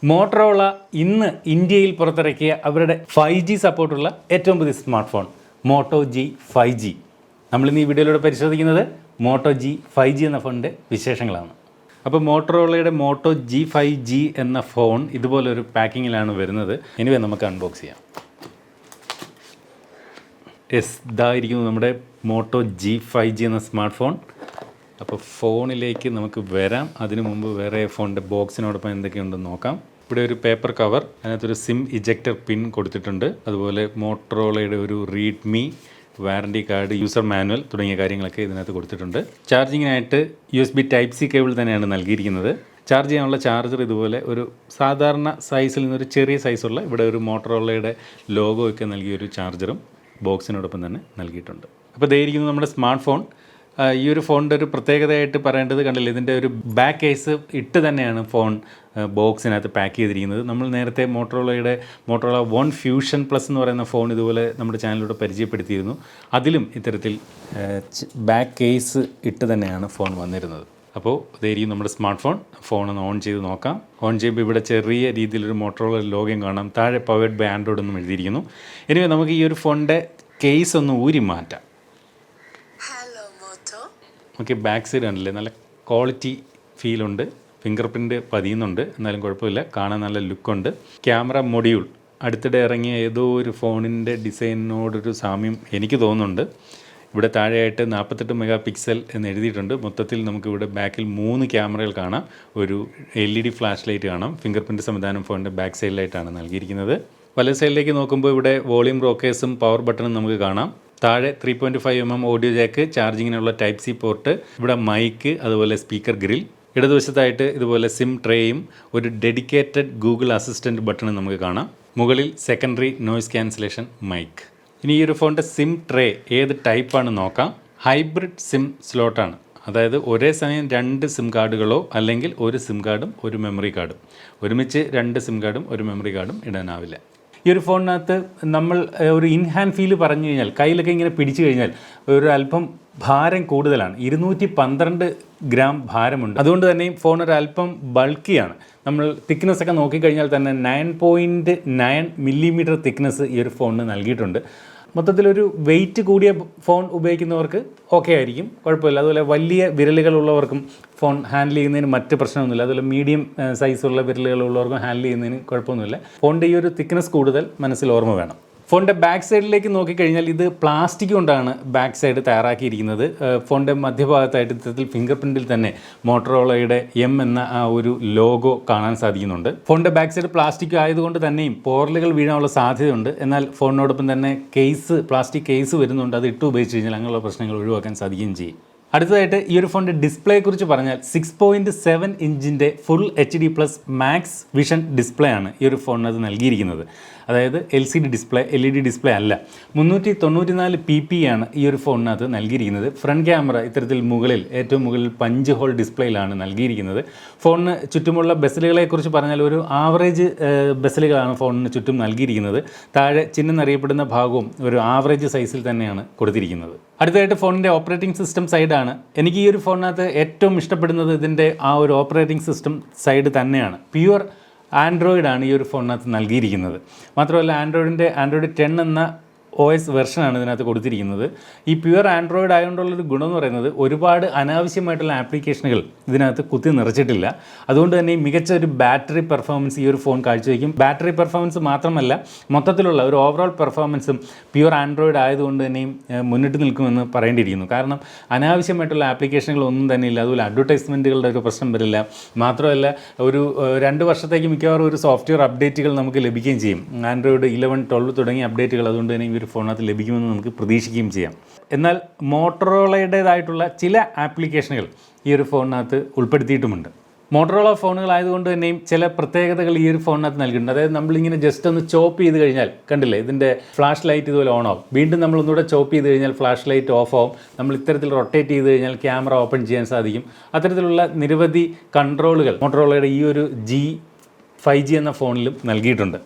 Motorola ഇന്ന് ഇന്ത്യയിൽ പുറത്തിറക്കിയ അവരുടെ 5G സപ്പോർട്ടുള്ള ഏറ്റവും പുതിയ smart phone motto G 5G. നമ്മളിന്ന് ഈ വീഡിയോയിലൂടെ പരിശോധിക്കുന്നത് മോട്ടോ ജി 5G എന്ന ഫോണിൻ്റെ വിശേഷങ്ങളാണ്. അപ്പോൾ മോട്ടറോളയുടെ മോട്ടോ ജി 5G എന്ന ഫോൺ ഇതുപോലൊരു പാക്കിങ്ങിലാണ് വരുന്നത്. എനിവേ നമുക്ക് അൺബോക്സ് ചെയ്യാം. ഇതായിരിക്കുന്നു നമ്മുടെ മോട്ടോ ജി 5G എന്ന സ്മാർട്ട് ഫോൺ. അപ്പോൾ ഫോണിലേക്ക് നമുക്ക് വരാം. അതിനു മുമ്പ് വേറെ ഫോണിൻ്റെ ബോക്സിനോടൊപ്പം എന്തൊക്കെയുണ്ടെന്ന് നോക്കാം. ഇവിടെ ഒരു പേപ്പർ കവർ, അതിനകത്തൊരു സിം ഇജക്ടർ പിൻ കൊടുത്തിട്ടുണ്ട്. അതുപോലെ മോട്ടറോളയുടെ ഒരു readme, warranty card, user manual തുടങ്ങിയ കാര്യങ്ങളൊക്കെ ഇതിനകത്ത് കൊടുത്തിട്ടുണ്ട്. ചാർജിങ്ങിനായിട്ട് USB Type-C കേബിൾ തന്നെയാണ് നൽകിയിരിക്കുന്നത്. ചാർജ് ചെയ്യാനുള്ള ചാർജർ ഇതുപോലെ ഒരു സാധാരണ സൈസിൽ നിന്നൊരു ചെറിയ സൈസുള്ള ഇവിടെ ഒരു മോട്ടറോളയുടെ ലോഗോ ഒക്കെ നൽകിയൊരു ചാർജറും ബോക്സിനോടൊപ്പം തന്നെ നൽകിയിട്ടുണ്ട്. അപ്പോൾ ഇതായിരിക്കുന്നു നമ്മുടെ സ്മാർട്ട് ഫോൺ. ഈ ഒരു ഫോണിൻ്റെ ഒരു പ്രത്യേകതയായിട്ട് പറയേണ്ടത് കണ്ടില്ലേ, ഇതിൻ്റെ ഒരു ബാക്ക് കേസ് ഇട്ട് തന്നെയാണ് ഫോൺ ബോക്സിനകത്ത് പാക്ക് ചെയ്തിരിക്കുന്നത്. നമ്മൾ നേരത്തെ മോട്ടറോള 1 ഫ്യൂഷൻ പ്ലസ് എന്ന് പറയുന്ന ഫോൺ ഇതുപോലെ നമ്മുടെ ചാനലിലൂടെ പരിചയപ്പെടുത്തിയിരുന്നു. അതിലും ഇത്തരത്തിൽ ബാക്ക് കേസ് ഇട്ട് തന്നെയാണ് ഫോൺ വന്നിരുന്നത്. അപ്പോൾ ഇതായിരിക്കും നമ്മുടെ സ്മാർട്ട് ഫോൺ ഒന്ന് ഓൺ ചെയ്ത് നോക്കാം. ഓൺ ചെയ്യുമ്പോൾ ഇവിടെ ചെറിയ രീതിയിലൊരു മോട്ടറോള ലോഗോയും കാണാം. താഴെ പവേർഡ് ബൈ ആൻഡ്രോയിഡ് എന്നും എഴുതിയിരിക്കുന്നു. ഇനി നമുക്ക് ഈ ഒരു ഫോണിൻ്റെ കേസ് ഒന്ന് ഊരി മാറ്റാം. ഓക്കെ, ബാക്ക് സൈഡ് കണ്ടില്ലേ, നല്ല ക്വാളിറ്റി ഫീലുണ്ട്. ഫിംഗർ പ്രിൻ്റ് പതിയുന്നുണ്ട്, എന്നാലും കുഴപ്പമില്ല, കാണാൻ നല്ല ലുക്കുണ്ട്. ക്യാമറ മൊഡ്യൂൾ അടുത്തിടെ ഇറങ്ങിയ ഏതോ ഒരു ഫോണിൻ്റെ ഡിസൈനിനോടൊരു സാമ്യം എനിക്ക് തോന്നുന്നുണ്ട്. ഇവിടെ താഴെയായിട്ട് 48 മെഗാ പിക്സൽ എന്ന് എഴുതിയിട്ടുണ്ട്. മൊത്തത്തിൽ നമുക്കിവിടെ ബാക്കിൽ 3 ക്യാമറകൾ കാണാം. ഒരു LED ഫ്ലാഷ് ലൈറ്റ് കാണാം. ഫിംഗർ പ്രിൻ്റ് സംവിധാനം ഫോണിൻ്റെ ബാക്ക് സൈഡിലായിട്ടാണ് നൽകിയിരിക്കുന്നത്. വലത് സൈഡിലേക്ക് നോക്കുമ്പോൾ ഇവിടെ വോളിയം റോക്കേഴ്സും പവർ ബട്ടണും നമുക്ക് കാണാം. താഴെ 3.5mm ഓഡിയോ ജാക്ക്, ചാർജിങ്ങിനുള്ള Type-C പോർട്ട്, ഇവിടെ മൈക്ക്, അതുപോലെ സ്പീക്കർ ഗ്രിൽ. ഇടതുവശത്തായിട്ട് ഇതുപോലെ സിം ട്രേയും ഒരു ഡെഡിക്കേറ്റഡ് ഗൂഗിൾ അസിസ്റ്റൻറ്റ് ബട്ടണും നമുക്ക് കാണാം. മുകളിൽ സെക്കൻഡറി നോയ്സ് ക്യാൻസലേഷൻ മൈക്ക്. ഇനി ഈ ഒരു ഫോണിൻ്റെ സിം ട്രേ ഏത് ടൈപ്പാണ് നോക്കാം. ഹൈബ്രിഡ് സിം സ്ലോട്ടാണ്, അതായത് ഒരേ സമയം 2 സിം കാർഡുകളോ അല്ലെങ്കിൽ ഒരു സിം കാർഡും ഒരു മെമ്മറി കാർഡും, ഒരുമിച്ച് 2 സിം കാർഡും ഒരു മെമ്മറി കാർഡും ഇടാനാവില്ല. ഈ ഒരു ഫോണിനകത്ത് നമ്മൾ ഒരു ഇൻഹാൻഡ് ഫീൽ പറഞ്ഞു കഴിഞ്ഞാൽ, കയ്യിലൊക്കെ ഇങ്ങനെ പിടിച്ചു കഴിഞ്ഞാൽ ഒരു അല്പം ഭാരം കൂടുതലാണ്. 212 ഗ്രാം ഭാരമുണ്ട്. അതുകൊണ്ട് തന്നെ ഫോൺ ഒരു അല്പം ബൾക്കിയാണ്. നമ്മൾ തിക്നെസ് ഒക്കെ നോക്കിക്കഴിഞ്ഞാൽ തന്നെ 9.9 മില്ലിമീറ്റർ തിക്നെസ് ഈ ഒരു ഫോണിന് നൽകിയിട്ടുണ്ട്. മൊത്തത്തിലൊരു വെയിറ്റ് കൂടിയ ഫോൺ ഉപയോഗിക്കുന്നവർക്ക് ഓക്കെ ആയിരിക്കും, കുഴപ്പമില്ല. അതുപോലെ വലിയ വിരലുകളുള്ളവർക്കും ഫോൺ ഹാൻഡിൽ ചെയ്യുന്നതിന് മറ്റ് പ്രശ്നമൊന്നുമില്ല. അതുപോലെ മീഡിയം സൈസുള്ള വിരലുകളുള്ളവർക്കും ഹാൻഡിൽ ചെയ്യുന്നതിന് കുഴപ്പമൊന്നുമില്ല. ഫോണിൻ്റെ ഈ ഒരു തിക്നെസ് കൂടുതൽ മനസ്സിൽ ഓർമ്മ വേണം. ഫോണിൻ്റെ ബാക്ക് സൈഡിലേക്ക് നോക്കിക്കഴിഞ്ഞാൽ ഇത് പ്ലാസ്റ്റിക് കൊണ്ടാണ് ബാക്ക് സൈഡ് തയ്യാറാക്കിയിരിക്കുന്നത്. ഫോണിൻ്റെ മധ്യഭാഗത്തായിട്ട് ഇത്തരത്തിൽ ഫിംഗർ പ്രിൻറ്റിൽ തന്നെ മോട്ടറോളയുടെ M എന്ന ആ ഒരു ലോഗോ കാണാൻ സാധിക്കുന്നുണ്ട്. ഫോണിൻ്റെ ബാക്ക് സൈഡ് പ്ലാസ്റ്റിക് ആയതുകൊണ്ട് തന്നെയും പോറലുകൾ വീഴാനുള്ള സാധ്യതയുണ്ട്. എന്നാൽ ഫോണിനോടൊപ്പം തന്നെ പ്ലാസ്റ്റിക് കേസ് വരുന്നുണ്ട്. അത് ഇട്ട് ഉപയോഗിച്ച് കഴിഞ്ഞാൽ അങ്ങനെയുള്ള പ്രശ്നങ്ങൾ ഒഴിവാക്കാൻ സാധിക്കുകയും ചെയ്യും. അടുത്തതായിട്ട് ഈ ഒരു ഫോണിൻ്റെ ഡിസ്പ്ലേയെക്കുറിച്ച് പറഞ്ഞാൽ 6.7 ഇഞ്ചിൻ്റെ full HD+ max vision display ആണ് ഈ ഒരു ഫോണിനകത്ത് നൽകിയിരിക്കുന്നത്. അതായത് LCD ഡിസ്പ്ലേ, LED ഡിസ്പ്ലേ അല്ല. 394 ppi ആണ് ഈ ഒരു ഫോണിനകത്ത് നൽകിയിരിക്കുന്നത്. ഫ്രണ്ട് ക്യാമറ ഇത്തരത്തിൽ ഏറ്റവും മുകളിൽ പഞ്ച് ഹോൾ ഡിസ്പ്ലേയിലാണ് നൽകിയിരിക്കുന്നത്. ഫോണിന് ചുറ്റുമുള്ള ബെസലുകളെക്കുറിച്ച് പറഞ്ഞാൽ ഒരു ആവറേജ് ബെസലുകളാണ് ഫോണിന് ചുറ്റും നൽകിയിരിക്കുന്നത്. താഴെ ചിഹ്നം അറിയപ്പെടുന്ന ഭാഗവും ഒരു ആവറേജ് സൈസിൽ തന്നെയാണ് കൊടുത്തിരിക്കുന്നത്. അടുത്തതായിട്ട് ഫോണിൻ്റെ ഓപ്പറേറ്റിംഗ് സിസ്റ്റം സൈഡാണ്. എനിക്ക് ഈ ഒരു ഫോണിനകത്ത് ഏറ്റവും ഇഷ്ടപ്പെടുന്നത് ഇതിൻ്റെ ആ ഒരു ഓപ്പറേറ്റിംഗ് സിസ്റ്റം സൈഡ് തന്നെയാണ്. പ്യുവർ ആൻഡ്രോയിഡാണ് ഈ ഒരു ഫോണിനകത്ത് നൽകിയിരിക്കുന്നത്. മാത്രമല്ല ആൻഡ്രോയിഡ് 10 എന്ന OS വെർഷനാണ് ഇതിനകത്ത് കൊടുത്തിരിക്കുന്നത്. ഈ പ്യുവർ ആൻഡ്രോയിഡ് ആയതുകൊണ്ടുള്ളൊരു ഗുണം എന്ന് പറയുന്നത് ഒരുപാട് അനാവശ്യമായിട്ടുള്ള ആപ്ലിക്കേഷനുകൾ ഇതിനകത്ത് കുത്തി നിറച്ചിട്ടില്ല. അതുകൊണ്ട് തന്നെ മികച്ച ഒരു ബാറ്ററി പെർഫോമൻസ് ഈ ഒരു ഫോൺ കാഴ്ചവെക്കും. ബാറ്ററി പെർഫോമൻസ് മാത്രമല്ല, മൊത്തത്തിലുള്ള ഒരു ഓവറോൾ പെർഫോമൻസും പ്യുവർ ആൻഡ്രോയിഡ് ആയതുകൊണ്ട് തന്നെയും മുന്നിട്ട് നിൽക്കുമെന്ന് പറയേണ്ടിയിരിക്കുന്നു. കാരണം അനാവശ്യമായിട്ടുള്ള ആപ്ലിക്കേഷനുകളൊന്നും തന്നെ ഇല്ല. അതുപോലെ അഡ്വർടൈസ്മെൻറ്റുകളുടെ ഒരു പ്രശ്നം വരില്ല. മാത്രമല്ല ഒരു 2 വർഷത്തേക്ക് മിക്കവാറും ഒരു സോഫ്റ്റ്വെയർ അപ്ഡേറ്റുകൾ നമുക്ക് ലഭിക്കുകയും ചെയ്യും. ആൻഡ്രോയിഡ് 11, 12 തുടങ്ങിയ അപ്ഡേറ്റുകൾ അതുകൊണ്ട് തന്നെ ഒരു ഫോണിനകത്ത് ലഭിക്കുമെന്ന് നമുക്ക് പ്രതീക്ഷിക്കുകയും ചെയ്യാം. എന്നാൽ മോട്ടറോളയുടേതായിട്ടുള്ള ചില ആപ്ലിക്കേഷനുകൾ ഈ ഒരു ഫോണിനകത്ത് ഉൾപ്പെടുത്തിയിട്ടുമുണ്ട്. മോട്ടറോള ഫോണുകളായതുകൊണ്ട് തന്നെയും ചില പ്രത്യേകതകൾ ഈ ഒരു ഫോണിനകത്ത് നൽകിയിട്ടുണ്ട്. അതായത് നമ്മളിങ്ങനെ ജസ്റ്റ് ഒന്ന് ചോപ്പ് ചെയ്ത് കഴിഞ്ഞാൽ കണ്ടില്ലേ, ഇതിൻ്റെ ഫ്ലാഷ് ലൈറ്റ് ഇതുപോലെ ഓൺ ആവും. വീണ്ടും നമ്മളൊന്നുകൂടെ ചോപ്പ് ചെയ്ത് കഴിഞ്ഞാൽ ഫ്ലാഷ് ലൈറ്റ് ഓഫ് ആവും. നമ്മൾ ഇത്തരത്തിൽ റൊട്ടേറ്റ് ചെയ്ത് കഴിഞ്ഞാൽ ക്യാമറ ഓപ്പൺ ചെയ്യാൻ സാധിക്കും. അത്തരത്തിലുള്ള നിരവധി കൺട്രോളുകൾ മോട്ടറോളയുടെ ഈ ഒരു G 5G എന്ന ഫോണിലും നൽകിയിട്ടുണ്ട്.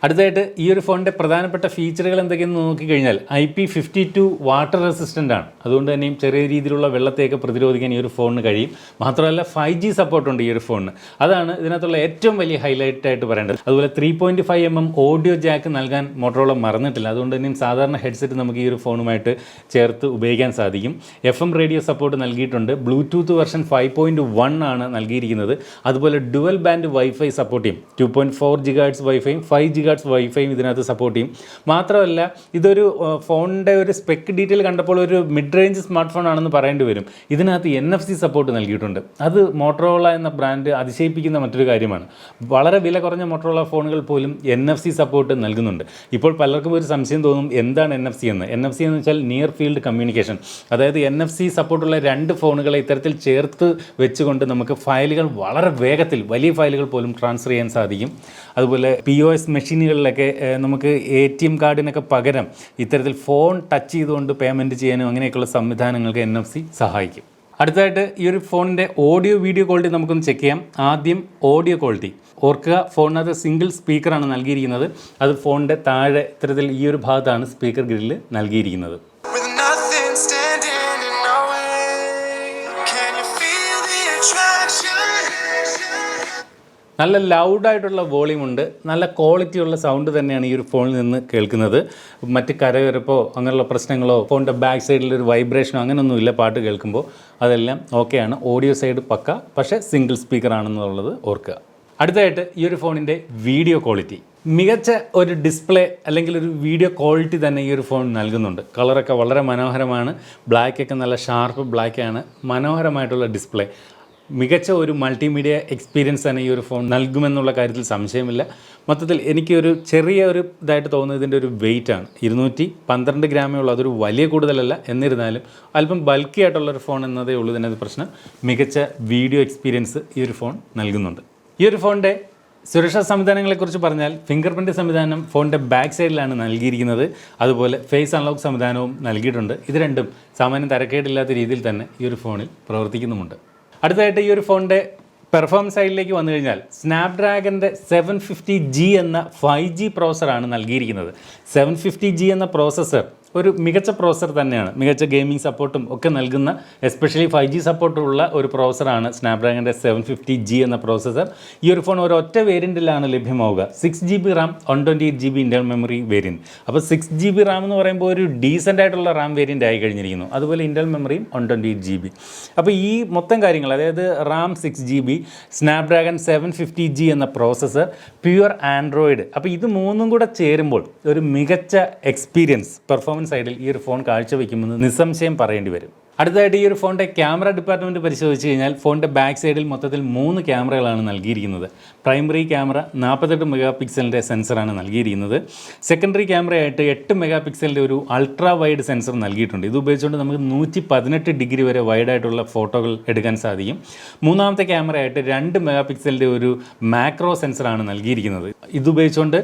അടുത്തതായിട്ട് ഈ ഒരു ഫോണിൻ്റെ പ്രധാനപ്പെട്ട ഫീച്ചറുകൾ എന്തൊക്കെയെന്ന് നോക്കിക്കഴിഞ്ഞാൽ IP52 വാട്ടർ റെസിസ്റ്റൻ്റ് ആണ്. അതുകൊണ്ട് തന്നെയും ചെറിയ രീതിയിലുള്ള വെള്ളത്തെയൊക്കെ പ്രതിരോധിക്കാൻ ഈ ഒരു ഫോണിന് കഴിയും. മാത്രമല്ല 5G സപ്പോർട്ടുണ്ട് ഈ ഒരു ഫോണിന്. അതാണ് ഇതിനകത്തുള്ള ഏറ്റവും വലിയ ഹൈലൈറ്റ് ആയിട്ട് പറയേണ്ടത്. അതുപോലെ 3.5mm ഓഡിയോ ജാക്ക് നൽകാൻ മോട്ടോറോള മറന്നിട്ടില്ല. അതുകൊണ്ട് തന്നെയും സാധാരണ ഹെഡ്സെറ്റ് നമുക്ക് ഈ ഒരു ഫോണുമായിട്ട് ചേർത്ത് ഉപയോഗിക്കാൻ സാധിക്കും. FM റേഡിയോ സപ്പോർട്ട് നൽകിയിട്ടുണ്ട്. ബ്ലൂടൂത്ത് വെർഷൻ 5.1 ആണ് നൽകിയിരിക്കുന്നത്. അതുപോലെ ഡുവൽ ബാൻഡ് വൈഫൈ സപ്പോർട്ട് ചെയ്യും. 2.4 GHz വൈഫൈയും 5 GHz വൈഫൈയും ഇതിനകത്ത് സപ്പോർട്ട് ചെയ്യും. മാത്രമല്ല ഇതൊരു ഫോണിൻ്റെ ഒരു സ്പെക്ക് ഡീറ്റെയിൽ കണ്ടപ്പോൾ ഒരു മിഡ് റേഞ്ച് സ്മാർട്ട് ഫോൺ ആണെന്ന് പറയേണ്ടി വരും. ഇതിനകത്ത് NFC സപ്പോർട്ട് നൽകിയിട്ടുണ്ട്. അത് മോട്ടോറോള എന്ന ബ്രാൻഡ് അതിശയിപ്പിക്കുന്ന മറ്റൊരു കാര്യമാണ്. വളരെ വില കുറഞ്ഞ മോട്ടോറോള ഫോണുകൾ പോലും NFC സപ്പോർട്ട് നൽകുന്നുണ്ട്. ഇപ്പോൾ പലർക്കും ഒരു സംശയം തോന്നും എന്താണ് NFC എന്ന്. NFC എന്ന് വെച്ചാൽ നിയർ ഫീൽഡ് കമ്മ്യൂണിക്കേഷൻ. അതായത് NFC സപ്പോർട്ടുള്ള 2 ഫോണുകളെ ഇത്തരത്തിൽ ചേർത്ത് വെച്ചുകൊണ്ട് നമുക്ക് ഫയലുകൾ വളരെ വേഗത്തിൽ വലിയ ഫയലുകൾ പോലും ട്രാൻസ്ഫർ ചെയ്യാൻ സാധിക്കും. അതുപോലെ POS മെഷീനുകളിലൊക്കെ നമുക്ക് ATM കാർഡിനൊക്കെ പകരം ഇത്തരത്തിൽ ഫോൺ ടച്ച് ചെയ്തുകൊണ്ട് പേയ്മെൻറ്റ് ചെയ്യാനും അങ്ങനെയൊക്കെയുള്ള സംവിധാനങ്ങൾക്ക് NFC സഹായിക്കും. അടുത്തതായിട്ട് ഈ ഒരു ഫോണിൻ്റെ ഓഡിയോ വീഡിയോ ക്വാളിറ്റി നമുക്കൊന്ന് ചെക്ക് ചെയ്യാം. ആദ്യം ഓഡിയോ ക്വാളിറ്റി ഓർക്കുക, ഫോണിനകത്ത് സിംഗിൾ സ്പീക്കറാണ് നൽകിയിരിക്കുന്നത്. അത് ഫോണിൻ്റെ താഴെ ഇത്തരത്തിൽ ഈ ഒരു ഭാഗത്താണ് സ്പീക്കർ ഗ്രില്ല് നൽകിയിരിക്കുന്നത്. നല്ല ലൗഡായിട്ടുള്ള വോളിയമുണ്ട്. നല്ല ക്വാളിറ്റിയുള്ള സൗണ്ട് തന്നെയാണ് ഈ ഒരു ഫോണിൽ നിന്ന് കേൾക്കുന്നത്. മറ്റ് കരകരപ്പോ അങ്ങനെയുള്ള പ്രശ്നങ്ങളോ ഫോണിൻ്റെ ബാക്ക് സൈഡിൽ ഒരു വൈബ്രേഷനോ അങ്ങനെയൊന്നുമില്ല. പാട്ട് കേൾക്കുമ്പോൾ അതെല്ലാം ഓക്കെയാണ്. ഓഡിയോ സൈഡ് പക്ക, പക്ഷേ സിംഗിൾ സ്പീക്കർ ആണെന്നുള്ളത് ഓർക്കുക. അടുത്തതായിട്ട് ഈ ഒരു ഫോണിൻ്റെ വീഡിയോ ക്വാളിറ്റി മികച്ച ഒരു ഡിസ്പ്ലേ അല്ലെങ്കിൽ ഒരു വീഡിയോ ക്വാളിറ്റി തന്നെ ഈ ഒരു ഫോൺ നൽകുന്നുണ്ട്. കളറൊക്കെ വളരെ മനോഹരമാണ്. ബ്ലാക്കൊക്കെ നല്ല ഷാർപ്പ് ബ്ലാക്കാണ്. മനോഹരമായിട്ടുള്ള ഡിസ്പ്ലേ. മികച്ച ഒരു മൾട്ടിമീഡിയ എക്സ്പീരിയൻസ് തന്നെ ഈ ഒരു ഫോൺ നൽകുമെന്നുള്ള കാര്യത്തിൽ സംശയമില്ല. മൊത്തത്തിൽ എനിക്കൊരു ചെറിയ ഒരു ഇതായിട്ട് തോന്നുന്നത് ഇതിൻ്റെ ഒരു വെയിറ്റാണ്. 212 ഗ്രാമേ ഉള്ളൂ. അതൊരു വലിയ കൂടുതലല്ല. എന്നിരുന്നാലും അല്പം ബൾക്കി ആയിട്ടുള്ളൊരു ഫോൺ എന്നതേ ഉള്ളൂ ഇതിനകത്ത് പ്രശ്നം. മികച്ച വീഡിയോ എക്സ്പീരിയൻസ് ഈ ഒരു ഫോൺ നൽകുന്നുണ്ട്. ഈ ഒരു ഫോണിൻ്റെ സുരക്ഷാ സംവിധാനങ്ങളെക്കുറിച്ച് പറഞ്ഞാൽ ഫിംഗർ പ്രിൻറ്റ് സംവിധാനം ഫോണിൻ്റെ ബാക്ക് സൈഡിലാണ് നൽകിയിരിക്കുന്നത്. അതുപോലെ ഫേസ് അൺലോക്ക് സംവിധാനവും നൽകിയിട്ടുണ്ട്. ഇത് രണ്ടും സാമാന്യം തരക്കേടില്ലാത്ത രീതിയിൽ തന്നെ ഈ ഒരു ഫോണിൽ പ്രവർത്തിക്കുന്നുമുണ്ട്. അടുത്തതായിട്ട് ഈ ഒരു ഫോണിൻ്റെ പെർഫോമൻസ് സൈഡിലേക്ക് വന്നു കഴിഞ്ഞാൽ സ്നാപ്ഡ്രാഗൻ്റെ 750G എന്ന 5G പ്രോസസ്സറാണ് നൽകിയിരിക്കുന്നത്. 750G എന്ന പ്രോസസ്സർ ഒരു മികച്ച പ്രോസസ്സർ തന്നെയാണ്. മികച്ച ഗെയിമിംഗ് സപ്പോർട്ടും ഒക്കെ നൽകുന്ന എസ്പെഷ്യലി 5G സപ്പോർട്ടുള്ള ഒരു പ്രോസസ്സറാണ് സ്നാപ്ഡ്രാഗൻ്റെ 750G എന്ന പ്രോസസ്സർ. ഈ ഒരു ഫോൺ ഒരൊറ്റ വേരിയൻറ്റിലാണ് ലഭ്യമാവുക. 6GB Ram 128GB internal memory variant. അപ്പോൾ 6GB റാം എന്ന് പറയുമ്പോൾ ഒരു ഡീസൻ്റ് ആയിട്ടുള്ള റാം വേരിയൻ്റ് ആയി കഴിഞ്ഞിരിക്കുന്നു. അതുപോലെ ഇൻ്റർണൽ മെമ്മറിയും 128GB. അപ്പോൾ ഈ മൊത്തം കാര്യങ്ങൾ, അതായത് റാം 6GB, സ്നാപ്ഡ്രാഗൺ 750G എന്ന പ്രോസസ്സർ, പ്യുവർ ആൻഡ്രോയിഡ്, അപ്പോൾ ഇത് മൂന്നും കൂടെ ചേരുമ്പോൾ ഒരു മികച്ച എക്സ്പീരിയൻസ് പെർഫോമൻസ് സൈഡിൽ ഈ ഒരു ഫോൺ കാഴ്ചവെക്കുമെന്ന് നിസ്സംശയം പറയേണ്ടി വരും. അടുത്തതായിട്ട് ഈ ഒരു ഫോണിൻ്റെ ക്യാമറ ഡിപ്പാർട്ട്മെൻറ്റ് പരിശോധിച്ച് കഴിഞ്ഞാൽ ഫോണിൻ്റെ ബാക്ക് സൈഡിൽ മൊത്തത്തിൽ 3 ക്യാമറകളാണ് നൽകിയിരിക്കുന്നത്. പ്രൈമറി ക്യാമറ 48 മെഗാ പിക്സലിൻ്റെ സെൻസറാണ് നൽകിയിരിക്കുന്നത്. സെക്കൻഡറി ക്യാമറയായിട്ട് 8 മെഗാ പിക്സലിൻ്റെ ഒരു അൾട്രാ വൈഡ് സെൻസർ നൽകിയിട്ടുണ്ട്. ഇത് ഉപയോഗിച്ചുകൊണ്ട് നമുക്ക് 118 ഡിഗ്രി വരെ വൈഡായിട്ടുള്ള ഫോട്ടോകൾ എടുക്കാൻ സാധിക്കും. മൂന്നാമത്തെ ക്യാമറയായിട്ട് 2 മെഗാ പിക്സലിൻ്റെ ഒരു മാക്രോ സെൻസറാണ് നൽകിയിരിക്കുന്നത്. ഇതുപയോഗിച്ചുകൊണ്ട്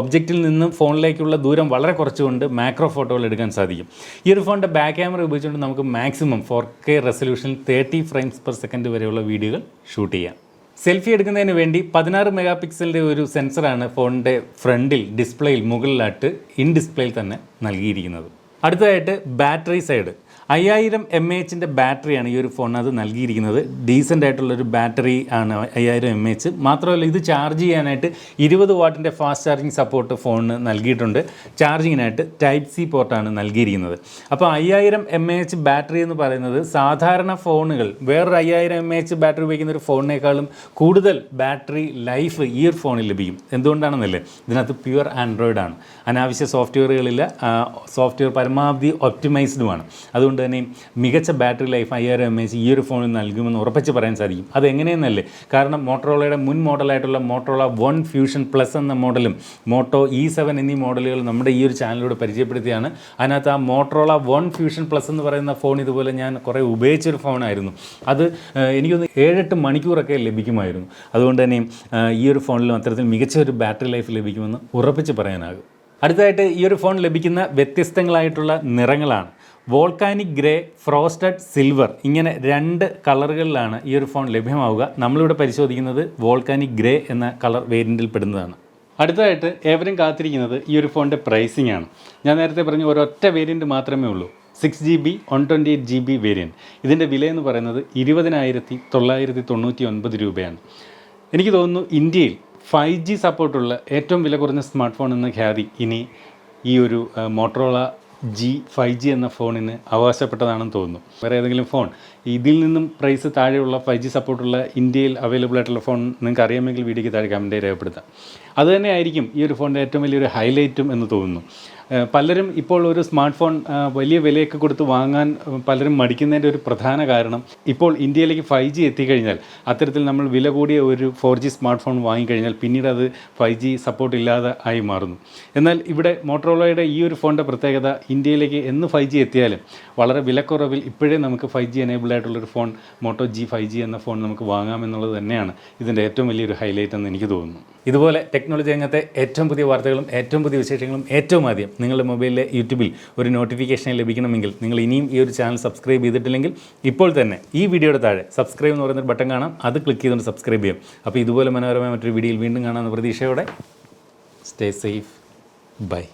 ഒബ്ജക്റ്റിൽ നിന്ന് ഫോണിലേക്കുള്ള ദൂരം വളരെ കുറച്ചുകൊണ്ട് മാക്രോ ഫോട്ടോകൾ എടുക്കാൻ സാധിക്കും. ഈ ഒരു ഫോണിൻ്റെ ബാക്ക് ക്യാമറ ഉപയോഗിച്ചുകൊണ്ട് നമുക്ക് maximum 4K റെസൊല്യൂഷനിൽ 30 frames per second വരെയുള്ള വീഡിയോകൾ ഷൂട്ട് ചെയ്യാം. സെൽഫി എടുക്കുന്നതിന് വേണ്ടി 16 മെഗാ പിക്സലിൻ്റെ ഒരു സെൻസറാണ് ഫോണിൻ്റെ ഫ്രണ്ടിൽ ഡിസ്പ്ലേയിൽ മുകളിലായിട്ട് ഇൻ ഡിസ്പ്ലേയിൽ തന്നെ നൽകിയിരിക്കുന്നത്. അടുത്തതായിട്ട് ബാറ്ററി സൈഡ് 5000 mAh ബാറ്ററിയാണ് ഈ ഒരു ഫോണിനകത്ത് നൽകിയിരിക്കുന്നത്. ഡീസൻ്റ് ആയിട്ടുള്ളൊരു ബാറ്ററി ആണ് 5000 mAh. മാത്രമല്ല ഇത് ചാർജ് ചെയ്യാനായിട്ട് 20 വാട്ടിൻ്റെ ഫാസ്റ്റ് ചാർജിങ് സപ്പോർട്ട് ഫോണിന് നൽകിയിട്ടുണ്ട്. ചാർജിങ്ങിനായിട്ട് Type-C പോർട്ടാണ് നൽകിയിരിക്കുന്നത്. അപ്പോൾ 5000 mAh ബാറ്ററി എന്ന് പറയുന്നത് സാധാരണ ഫോണുകൾ വേറൊരു 5000 mAh ബാറ്ററി ഉപയോഗിക്കുന്ന ഒരു ഫോണിനേക്കാളും കൂടുതൽ ബാറ്ററി ലൈഫ് ഈ ഒരു ഫോണിൽ ലഭിക്കും. എന്തുകൊണ്ടാണെന്നല്ലേ, ഇതിനകത്ത് പ്യുവർ ആൻഡ്രോയിഡാണ്. അനാവശ്യ സോഫ്റ്റ്വെയറുകളില്ല. സോഫ്റ്റ്വെയർ പരമാവധി ഒപ്റ്റിമൈസ്ഡുമാണ്. അതുകൊണ്ട് തന്നെ മികച്ച ബാറ്ററി ലൈഫ് 5000 mAh ഈ ഒരു ഫോണിൽ നൽകുമെന്ന് ഉറപ്പിച്ച് പറയാൻ സാധിക്കും. അതെങ്ങനെയെന്നല്ലേ, കാരണം മോട്ടോറോളയുടെ മുൻ മോഡലായിട്ടുള്ള മോട്ടോറോള 1 ഫ്യൂഷൻ പ്ലസ് എന്ന മോഡലും മോട്ടോ E7 എന്നീ മോഡലുകൾ നമ്മുടെ ഈ ഒരു ചാനലിലൂടെ പരിചയപ്പെടുത്തിയാണ്. അതിനകത്ത് ആ മോട്ടോറോള 1 ഫ്യൂഷൻ പ്ലസ് എന്ന് പറയുന്ന ഫോൺ ഇതുപോലെ ഞാൻ കുറേ ഉപയോഗിച്ചൊരു ഫോണായിരുന്നു. അത് എനിക്കൊന്ന് 7-8 മണിക്കൂറൊക്കെ ലഭിക്കുമായിരുന്നു. അതുകൊണ്ട് തന്നെ ഈ ഒരു ഫോണിലും അത്തരത്തിൽ മികച്ച ഒരു ബാറ്ററി ലൈഫ് ലഭിക്കുമെന്ന് ഉറപ്പിച്ച് പറയാനാകും. അടുത്തതായിട്ട് ഈ ഒരു ഫോൺ ലഭിക്കുന്ന വ്യത്യസ്തങ്ങളായിട്ടുള്ള നിറങ്ങളാണ്. വോൾക്കാനിക് ഗ്രേ, ഫ്രോസ്റ്റഡ് സിൽവർ, ഇങ്ങനെ 2 കളറുകളിലാണ് ഈ ഒരു ഫോൺ ലഭ്യമാവുക. നമ്മളിവിടെ പരിശോധിക്കുന്നത് വോൾക്കാനിക് ഗ്രേ എന്ന കളർ വേരിയൻറ്റിൽ പെടുന്നതാണ്. അടുത്തതായിട്ട് ഏവരും കാത്തിരിക്കുന്നത് ഈ ഒരു ഫോണിൻ്റെ പ്രൈസിംഗ് ആണ്. ഞാൻ നേരത്തെ പറഞ്ഞു ഒരൊറ്റ വേരിയൻറ്റ് മാത്രമേ ഉള്ളൂ, 6GB 128GB വേരിയൻറ്റ്. ഇതിൻ്റെ വിലയെന്ന് പറയുന്നത് 20,999 രൂപയാണ്. എനിക്ക് തോന്നുന്നു ഇന്ത്യയിൽ 5G സപ്പോർട്ടുള്ള ഏറ്റവും വില കുറഞ്ഞ സ്മാർട്ട് ഫോൺ എന്ന ഖ്യാതി ഇനി ഈ ഒരു മോട്ടറോള G5G എന്ന ഫോണിന് അവകാശപ്പെട്ടതാണെന്ന് തോന്നുന്നു. വേറെ ഏതെങ്കിലും ഫോൺ ഇതിൽ നിന്നും പ്രൈസ് താഴെയുള്ള 5G സപ്പോർട്ടുള്ള ഇന്ത്യയിൽ അവൈലബിൾ ആയിട്ടുള്ള ഫോൺ നിങ്ങൾക്ക് അറിയാമെങ്കിൽ വീഡിയോയ്ക്ക് താഴെ കമൻറ്റ് രേഖപ്പെടുത്താം. അതുതന്നെ ആയിരിക്കും ഈ ഒരു ഫോണിൻ്റെ ഏറ്റവും വലിയൊരു ഹൈലൈറ്റും എന്ന് തോന്നുന്നു. പലരും ഇപ്പോൾ ഒരു സ്മാർട്ട് ഫോൺ വലിയ വിലയൊക്കെ കൊടുത്ത് വാങ്ങാൻ പലരും മടിക്കുന്നതിൻ്റെ ഒരു പ്രധാന കാരണം ഇപ്പോൾ ഇന്ത്യയിലേക്ക് 5G എത്തിക്കഴിഞ്ഞാൽ അത്തരത്തിൽ നമ്മൾ വില കൂടിയ ഒരു 4G സ്മാർട്ട് ഫോൺ വാങ്ങിക്കഴിഞ്ഞാൽ പിന്നീട് അത് 5G സപ്പോർട്ട് ഇല്ലാതെ ആയി മാറുന്നു. എന്നാൽ ഇവിടെ മോട്ടറോളയുടെ ഈ ഒരു ഫോണിൻ്റെ പ്രത്യേകത ഇന്ത്യയിലേക്ക് എന്ന് 5G എത്തിയാലും വളരെ വിലക്കുറവിൽ ഇപ്പോഴേ നമുക്ക് 5G എനേബിൾഡ് ആയിട്ടുള്ളൊരു ഫോൺ മോട്ടോ G 5G എന്ന ഫോൺ നമുക്ക് വാങ്ങാമെന്നുള്ളത് തന്നെയാണ് ഇതിൻ്റെ ഏറ്റവും വലിയൊരു ഹൈലൈറ്റ് എന്ന് എനിക്ക് തോന്നുന്നു. ഇതുപോലെ ടെക്നോളജി രംഗത്തെ ഏറ്റവും പുതിയ വാർത്തകളും ഏറ്റവും പുതിയ വിശേഷങ്ങളും ഏറ്റവും ആദ്യം നിങ്ങളുടെ മൊബൈലിലെ യൂട്യൂബിൽ ഒരു നോട്ടിഫിക്കേഷൻ ലഭിക്കണമെങ്കിൽ നിങ്ങൾ ഇനിയും ഈ ഒരു ചാനൽ സബ്സ്ക്രൈബ് ചെയ്തിട്ടില്ലെങ്കിൽ ഇപ്പോൾ തന്നെ ഈ വീഡിയോയുടെ താഴെ സബ്സ്ക്രൈബ് എന്ന് പറയുന്നൊരു ബട്ടൺ കാണാം, അത് ക്ലിക്ക് ചെയ്തുകൊണ്ട് സബ്സ്ക്രൈബ് ചെയ്യും. അപ്പോൾ ഇതുപോലെ മനോഹരമായ മറ്റൊരു വീഡിയോയിൽ വീണ്ടും കാണാമെന്ന പ്രതീക്ഷയോടെ സ്റ്റേ സേഫ്, ബൈ.